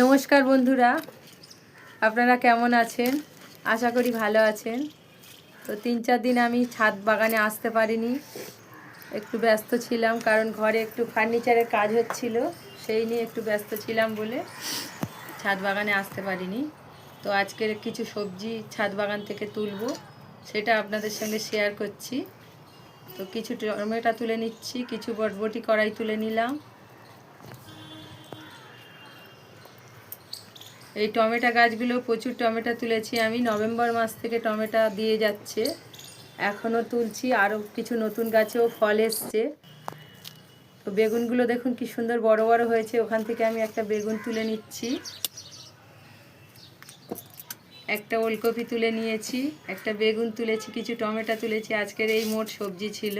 নমস্কার বন্ধুরা, আপনারা কেমন আছেন? আশা করি ভালো আছেন। তো 3-4 দিন আমি ছাদ বাগানে আসতে পারিনি, একটু ব্যস্ত ছিলাম, কারণ ঘরে একটু ফার্নিচারের কাজ হচ্ছিল, সেই নিয়ে একটু ব্যস্ত ছিলাম বলে ছাদ বাগানে আসতে পারিনি। তো আজকের কিছু সবজি ছাদ বাগান থেকে তুলবো, সেটা আপনাদের সঙ্গে শেয়ার করছি। তো কিছু টমেটো তুলে নিচ্ছি, কিছু বরবটি কড়াই তুলে নিলাম। এই টমেটো গাছগুলো প্রচুর টমেটো তুলেছি আমি, নভেম্বর মাস থেকে টমেটো দিয়ে যাচ্ছে, এখনও তুলছি, আরও কিছু নতুন গাছেও ফল এসছে। তো বেগুনগুলো দেখুন কি সুন্দর বড় বড় হয়েছে, ওখান থেকে আমি একটা বেগুন তুলে নিচ্ছি। একটা ওলকপি তুলে নিয়েছি, একটা বেগুন তুলেছি, কিছু টমেটো তুলেছি। আজকের এই মোট সবজি ছিল।